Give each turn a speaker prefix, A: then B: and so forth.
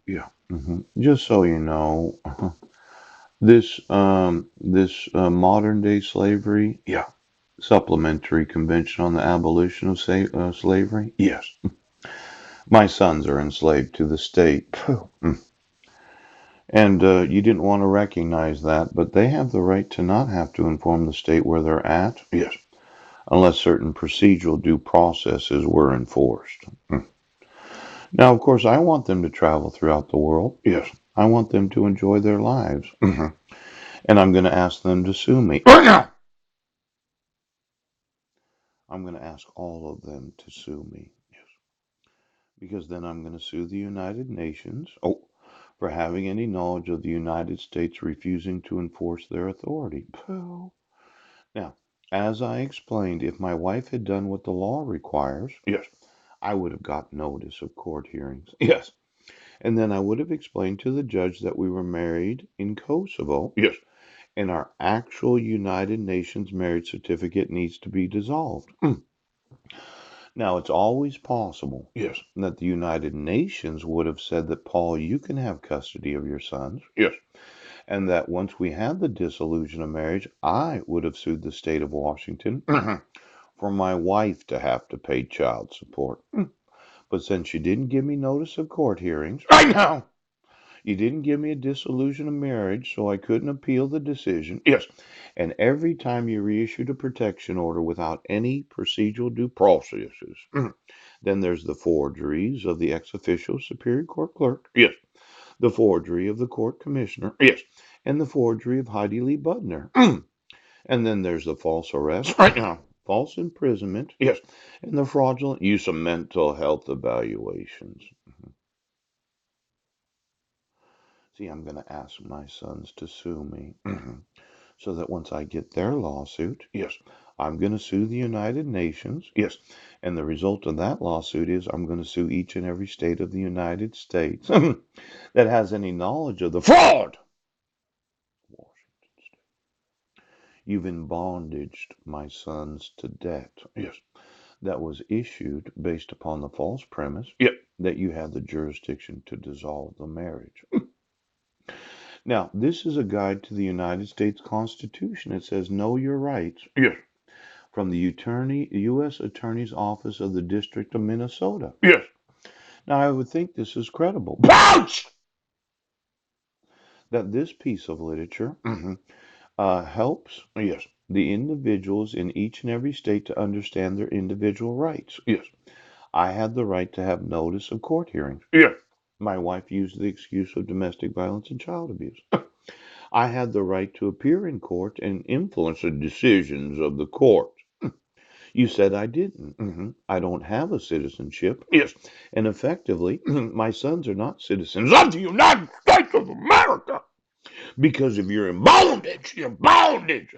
A: Yeah. Just so you know, this modern day slavery, yeah, supplementary convention on the abolition of slavery, yes. My sons are enslaved to the state. Phew. And you didn't want to recognize that, but they have the right to not have to inform the state where they're at, yes, unless certain procedural due processes were enforced. Now, of course, I want them to travel throughout the world. Yes. I want them to enjoy their lives. And I'm going to ask them to sue me. Right now! I'm going to ask all of them to sue me. Yes. Because then I'm going to sue the United Nations. Oh, for having any knowledge of the United States refusing to enforce their authority. Pooh. Now, as I explained, if my wife had done what the law requires, yes, I would have got notice of court hearings. Yes. And then I would have explained to the judge that we were married in Kosovo. Yes. And our actual United Nations marriage certificate needs to be dissolved. Now, it's always possible, yes, that the United Nations would have said that, Paul, you can have custody of your sons. Yes. And that once we had the dissolution of marriage, I would have sued the state of Washington for my wife to have to pay child support. But since you didn't give me notice of court hearings, right now, you didn't give me a dissolution of marriage, so I couldn't appeal the decision. Yes. And every time you reissued a protection order without any procedural due processes, then there's the forgeries of the ex officio Superior Court clerk. Yes. The forgery of the court commissioner. Yes. And the forgery of Heidi Lee Budner. And then there's the false arrest. Right now. False imprisonment. Yes. And the fraudulent use of mental health evaluations. See, I'm going to ask my sons to sue me so that once I get their lawsuit, yes, I'm going to sue the United Nations, yes, and the result of that lawsuit is I'm going to sue each and every state of the United States that has any knowledge of the fraud. Washington State. You've embondaged my sons to debt, yes, that was issued based upon the false premise, yep, that you had the jurisdiction to dissolve the marriage. Now, this is a guide to the United States Constitution. It says, know your rights. Yes. From the U.S. Attorney's Office of the District of Minnesota. Yes. Now, I would think this is credible. Ouch! That this piece of literature helps, yes, the individuals in each and every state to understand their individual rights. Yes. I had the right to have notice of court hearings. Yes. My wife used the excuse of domestic violence and child abuse. I had the right to appear in court and influence the decisions of the court. You said I didn't. I don't have a citizenship. Yes. And effectively, my sons are not citizens of the United States of America because if you're in bondage, you're bondage.